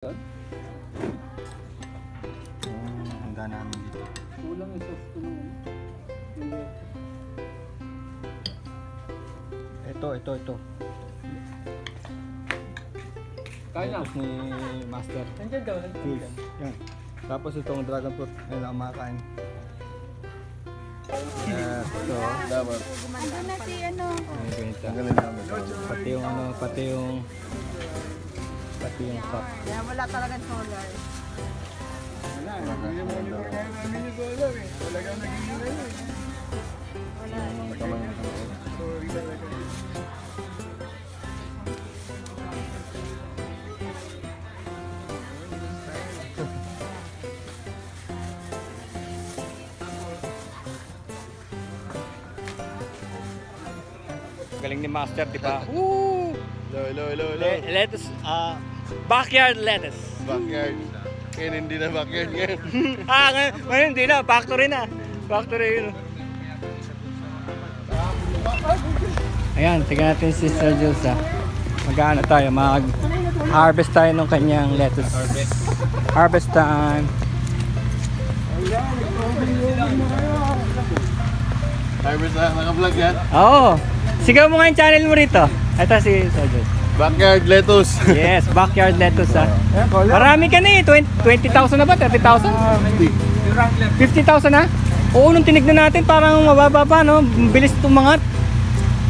Handa namin dito. Kulang yung sauce ko naman. Ito. Kaya na. Tapos ni Master. Nandiyan daw. Jules. Yan. Tapos itong dragon fruit. Ayun lang kumakain. Ito. Dapat. Ano na si ano? Ayun, ganito. Ang galing namin. Pati yung ano, pati yung cup. Kaya wala talagang solar. Wala. Hindi mo nito kaya namin yung dollar eh. Talagang nag-iinay eh. Wala. Sorry talaga. Galing ni Master, di ba? Hello. Lettuce, backyard lettuce. Backyard. Ngayon hindi na backyard ngayon. Ngayon hindi na, factory na. Factory yun. Ayan, tingnan natin si Sir Jules Mag-ano tayo, mag-harvest tayo ng kanyang lettuce. Harvest time. Harvest na, naka-vlog yan. Oo. Sigaw mo nga yung channel mo rito. Ito si Sir Jules. Backyard lettuce. Yes, backyard lettuce Marami ka na eh. 20,000 na ba? 30,000? 50,000 na? Oo, nung tinignan natin parang mababa pa, no? Bilis tumangat.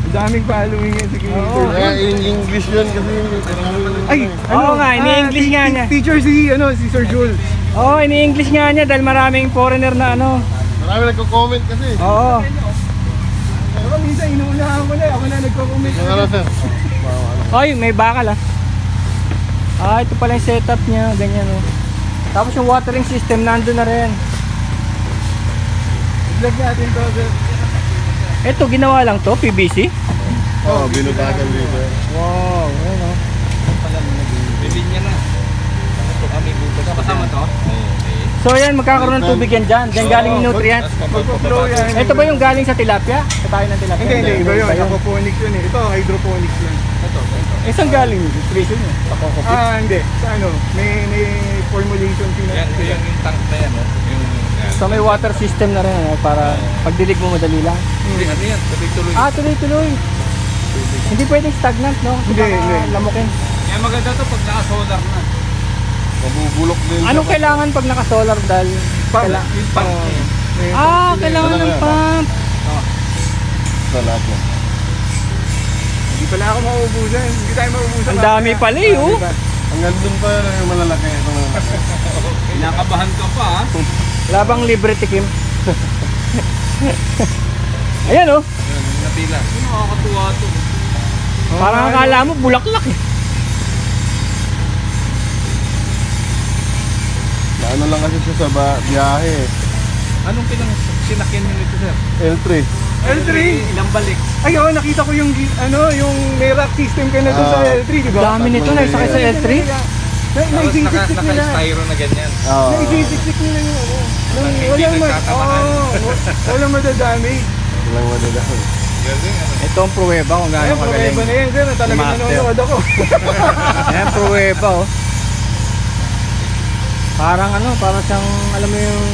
Ang daming following yan. Sige. Kaya in English yun kasi. Ay, Oo nga, ini-English nga niya. Teacher si Sir Jules. Oo, ini-English nga niya dahil maraming foreigner na ano. Marami nagko-comment kasi. Oo. Pero minsan inuunahan ko na. Ako na nagko-comment. Yung ano sir? Ay, may bakal ito pala yung setup niya, ganyan Tapos yung watering system nandun na rin. I-vlog natin to, sir. Ito, ginawa lang to, PVC. Oo, binutagan dito. Wow, ayun Bibinya na. Ito kami bukas. Kasama to? So yan, magkakaroon ng tubig yan dyan. Diyan galing yung nutrients. Magpo-flow yan. Ito ba yung galing sa tilapia? Sa tayo ng tilapia? Hindi. Iba yun. Aquaponics yun eh. Ito, hydroponics yun. Isang galing nutrition yun. Pakokopit. Hindi. Sa ano, may formulation Yan yung tank na yan. Yung, yan. So may water system na rin para pagdilig mo madali lang. Ano yan? Tuloy-tuloy. Tuloy-tuloy. Hindi pwedeng stagnant, no? Hindi. Lamukin. Kaya maganda to pag naka-solar na. Mabubulok din. Anong kailangan pag naka-solar dahil? Yung pump. Kailangan ng pump. Sa lahat yan. Hindi pala ako mauubusan. Hindi tayo mauubusan. Ang dami pala Hanggang dun pa yung malalaki. Ito malalaki. Kinakabahan ka pa ha. Wala bang libre tikim? Ayan Yan, napila. Nakakatuwa to. Parang akala mo bulaklak Ano lang kasi siya sa biyahe. Anong sinakyan nyo nito sir? L3. L3? Ilang balik? Ay, nakita ko yung may rack system ka na doon sa L3, di ba? Dami nito na isakay sa L3. Tapos Naisisik nila. naka-styro na ganyan. Oo. Naisisik nila yung Hindi nagtatamaan. Walang madadami. Walang madadami. Galing ano. Ito ang pruweba kung gaano Ayan, kagaling. problema na yan, sir. Talagang Master. nanonood ako. Ayan, pruweba Parang parang siyang, alam mo yung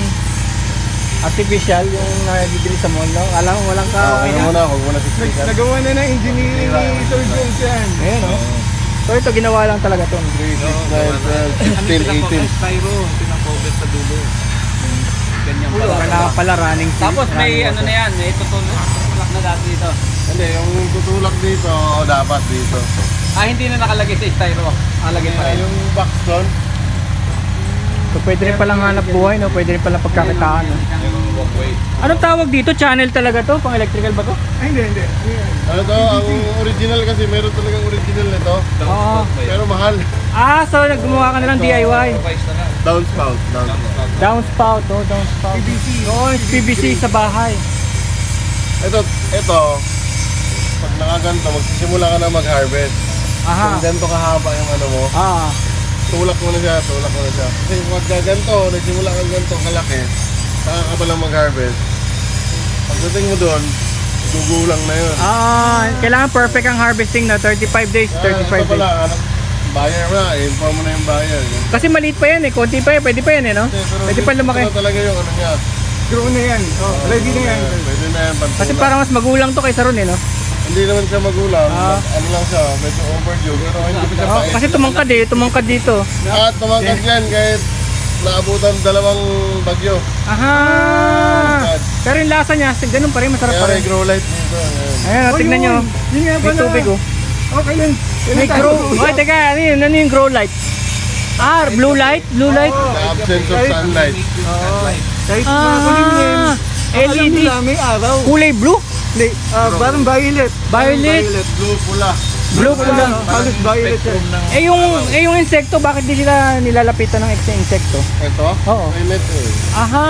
artificial, yung nagigili sa mall, no? Alam mo, walang Okay na muna, huwag muna sisikan. Nagawa na ng engineering ni Sir Jones yan. Ayan, So ito, ginawa lang talaga to. 3, 6, 9, 12, 16, 18. Styro, pinang-cover sa dulo. Ganyan pala. Wala pala running. Tapos may ano na yan, may tutulak na dati dito. Hindi, yung tutulak dito, dapat dito. Hindi na nakalagay sa styro. Nakalagay pa rin. Yung backstone, So pwede rin palang hanap buhay, no? Pwede rin palang pagkakitaan, no? Yung walkway. Anong tawag dito? Channel talaga to? Pang electrical ba to? Ay, hindi. ano to, ang original kasi, meron talagang original nito. Oo. Pero mahal. So gumawa ka na lang DIY. Price na lang. Downspout. Downspout, downspout. PVC. PVC sa bahay. Ito, pag nakaganto, magsisimula ka na mag-harvest. Aha. Kung ganito kahaba yung ano mo, tulak mo na siya. Kasi pag ganito, nagsimula kang ganito kalaki, saka ka pa lang mag-harvest. Pagdating mo doon, gugulang na yun. Kailangan perfect ang harvesting na 35 days, 35 ito days. pala, buyer mo na, inform mo na yung buyer. Kasi maliit pa yan eh, konti pa yan, pwede pa yan eh, no? Pwede pa lumaki. Ito talaga yung ano niya. Grow na yan. Oh, ready na yan. Pwede na yan, pantulak. Kasi parang mas magulang to kaysa ron eh, no? Hindi naman siya magulang, Ah. ano lang siya, medyo overdue, pero hindi pa siya pait. Kasi tumangkad dito. At tumangkad yan kahit naabutan 2 bagyo. Aha! Pero yung lasa niya, ganun pa rin, masarap Kaya pa may rin. grow light dito. Ayan. Ayan, tignan nyo. Yun nga May pala. tubig oh. Okay yun. May grow. Oy, teka, ano yung grow light? Ah, blue light? Blue light? The absence of sunlight. Kahit mga kulimlim. Alam LED. nila may araw. Kulay blue? Hindi, parang violet. Violet? Blue, pula. Blue pula. Halos violet yan. Eh yung insekto, bakit di sila nilalapitan ng insekto? Ito? Oo. May net eh. Aha!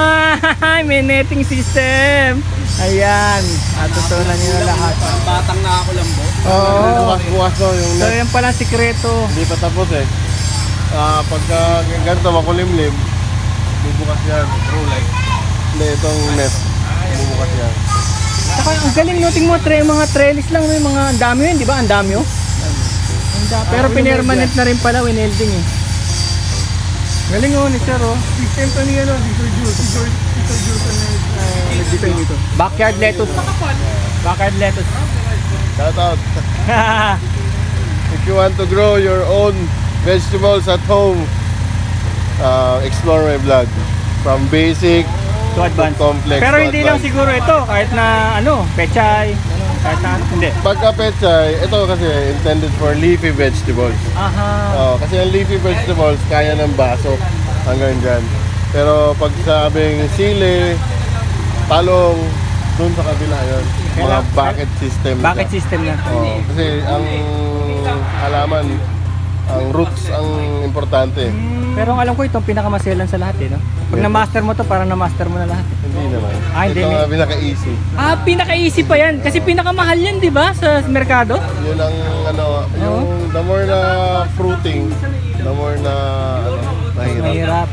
May netting system! Ayan, natutunan nyo na lahat. Batang nakakulambo. Oo. Bukas-bukas to yung So net. yan pala ang sikreto. Hindi pa tapos eh. Pagka ganito makulimlim, bubukas yan. True like. Hindi, itong net. Bubukas yan. Saka ang galing no, tingnan mo, mga trellis lang, may mga ang dami yun, di ba? Ang dami yun. Pero pinermanent na rin pala, winelding eh. Galing oh, ni Sir oh. System to niya, no? Tito Jules na nag-design ito. Backyard lettuce. Backyard lettuce. Shout out. If you want to grow your own vegetables at home, explore my vlog. From basic To advance. complex Pero to hindi lang advanced. siguro ito, kahit na ano, pechay, kahit na ano, hindi. Pagka pechay, ito kasi intended for leafy vegetables. Aha. Kasi ang leafy vegetables, kaya ng baso hanggang dyan. Pero pag sabing sili, talong, dun sa kabila yun. Mga bucket system. na Bucket siya. system na. Kasi ang halaman, ang roots ang importante. Pero ang alam ko itong pinakamaselan sa lahat eh, no? Pag na-master mo to, parang na-master mo na lahat. Hindi naman. Ah, hindi, Ito may- nga pinaka-easy. Ah, pinaka-easy pa yan. Kasi pinakamahal yan, di ba? Sa merkado. Yun ang ano, yung the more na fruiting, the more na ano, mahirap. Mahirap.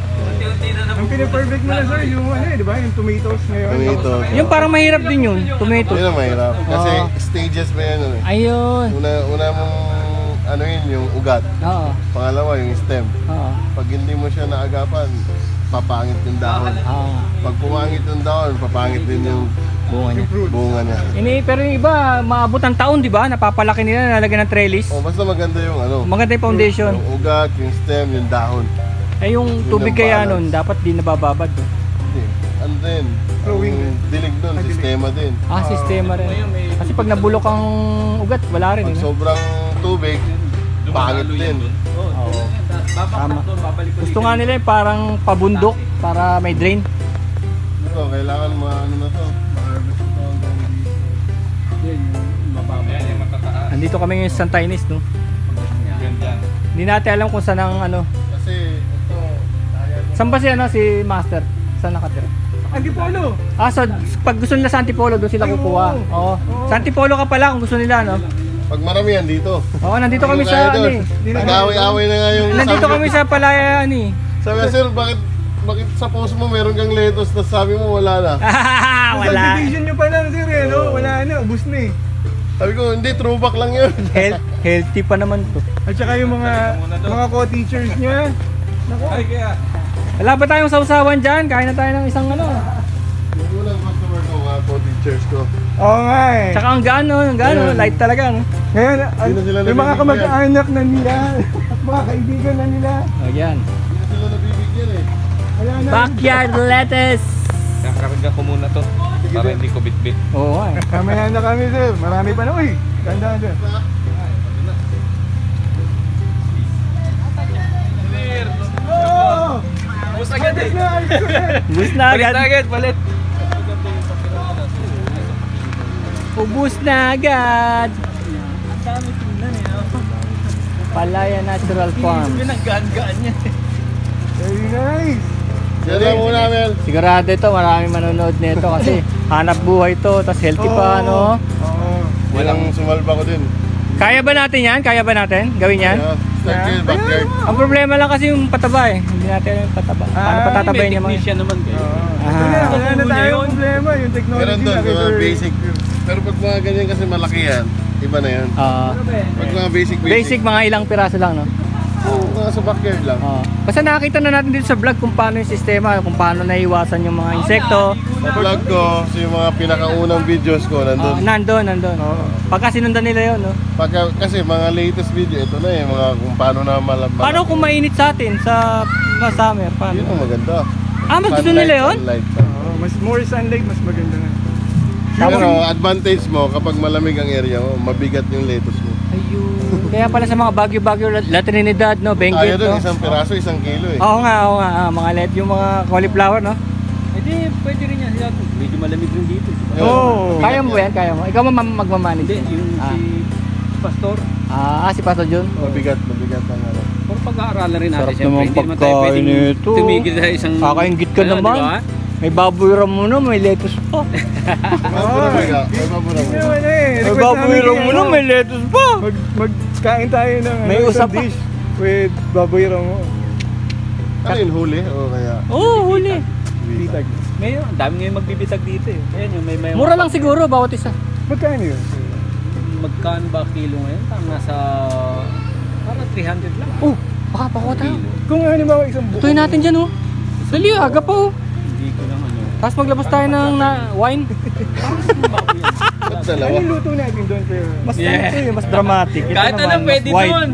Ang pinaperfect mo na, sir, yung ano eh, di ba? Yung tomatoes ngayon. Tomatoes. Yung parang mahirap din yun, tomato. Yun ang mahirap. Kasi Oo. stages pa yan. Ano, eh. Ayun. Una mong ano yun, yung ugat. Oo. Pangalawa, yung stem. Oo. Pag hindi mo siya naagapan, papangit yung dahon. Oo. Pag pumangit yung dahon, papangit din yung Bunga niya. bunga niya. Pero yung iba, maabot ng taon, di ba? Napapalaki nila, nalagyan ng trellis. O basta maganda yung ano, Maganda yung foundation. yung ugat, yung stem, yung dahon. Eh yung tubig ang kaya balance. nun, dapat di nabababad. Eh. Hindi. And then, Flowing. ang dilig nun, sistema din. Ah, sistema rin. Kasi pag nabulok ang ugat, wala rin. Pag Eh, no? sobrang tubig, pangit din. Oo. Tama. Babalik doon, babalik ulit. Gusto nga nila yung parang pabundok para may drain. Ito, kailangan ano na to, ma-harvest ito hanggang dito. Yan, yung mababa. Ayan, yung matataas. Andito kami ngayon sa Santa Ynez, no? Yan dyan. Hindi natin alam kung saan ang ano. Kasi ito, kaya nyo. Saan ba si, ano, si Master? Saan nakatira? Antipolo! Ah, so pag gusto nila sa Antipolo, doon sila Ay, kukuha. Oo. Sa Antipolo ka pala kung gusto nila, no? Pag marami yan dito. Oo, nandito kami sa, ano eh. Nag-away-away na nga yung Nandito kami sa Palayan, eh. Sabi nga, sir, bakit sa post mo meron kang lettuce na sabi mo wala na? Wala. Subdivision nyo pa lang, sir, eh, no? Wala na, ubus na eh. Sabi ko, hindi, throwback lang yun. Healthy pa naman to. At saka yung mga co-teachers niya. Naku, Ay, kaya. Wala ba tayong sausawan dyan? Kain na tayo ng isang ano. Yung unang customer ko, mga co-teachers ko. oo nga eh. Tsaka ang gaano, light talaga, no? Ngayon, Hindi na sila yung mga nabibigyan. kamag-anak na nila, mga kaibigan na nila, O, yan. Hindi na sila nabibigyan eh. wala na. Backyard lettuce. Kaya kakarga ko muna to. Para hindi ko bit-bit. Oo, nga eh. Kamaya na kami, sir. Marami pa na. Uy, ganda, sir. Oh! Ubus agad eh. Ubus na Palit agad. na agad, palit. Ubus na agad. Palaya Natural Farms. Pinaggaan-gaan niya. Very nice. Yan lang muna, Mel. Sigurado ito, maraming manonood nito kasi hanap buhay to, tas healthy pa, no? Oo. Walang sumalba ko din. Kaya ba natin yan? Kaya ba natin? Gawin yan? Yeah, start kayo, backyard. Ang problema lang kasi yung pataba eh. Hindi natin alam yung pataba. Paano patatabayin niya mga? naman kayo. Wala na tayong problema. Yung technology Meron doon, na, mga sir. basic. Pero pag mga ganyan kasi malaki yan, iba na yan. Pag mga basic. Basic mga ilang piraso lang, no? Mga sa backyard lang. Basta nakakita na natin dito sa vlog kung paano yung sistema, kung paano naiwasan yung mga insekto. Sa vlog ko, so yung mga pinakaunang videos ko nandun. Nandun. Pagka sinundan nila yun, no? Kasi mga latest video, ito na eh, mga kung paano na malabas. Paano kung mainit sa atin sa summer? Paano? Yun ang maganda. Mas gusto nila yun? Sunlight. Mas more sunlight, mas maganda nga. Pero advantage mo, kapag malamig ang area mo, mabigat yung lettuce mo. Ayun. Kaya pala sa mga Baguio, La Trinidad, no? Benguet, Ayaw doon, no? isang piraso, 1 kilo eh. Oo nga. Mga yung mga cauliflower, no? Hindi, pwede rin yan. Medyo malamig rin dito. Oo. Kaya mo ba yan? Kaya mo? Ikaw magmamanage? Hindi, yung si Pastor. Si Pastor John? Mabigat ang ano. Kung pag-aaralan rin natin, Sarap siyempre, naman hindi naman tayo pagkain pwedeng nito. tumigil sa isang... Kakaingit ka naman. Diba? May baboy ramo na, may lettuce pa. May babura mo. May baboy ramo na, may lettuce pa. Magkain tayo ng May usap pa. dish with baboy ramo. Ano yun, huli? O kaya? Oo, huli. Bitag. May, ang dami ngayon magbibitag dito eh. Ayan yung may Mura lang siguro, bawat isa. Magkano yun? Magkano ba kilo ngayon? Nasa... Parang 300 lang. Baka pakuha tayo. Kung halimbawa isang buo. Tuloy natin dyan, oh. Dali, aga pa, oh. Hindi ko lang ano. Tapos maglabas tayo ng wine. Ba't dalawa? Ano yung luto natin doon? Pero Mas ano to eh, mas dramatic. Ito Kahit naman, anong mas pwede white. doon.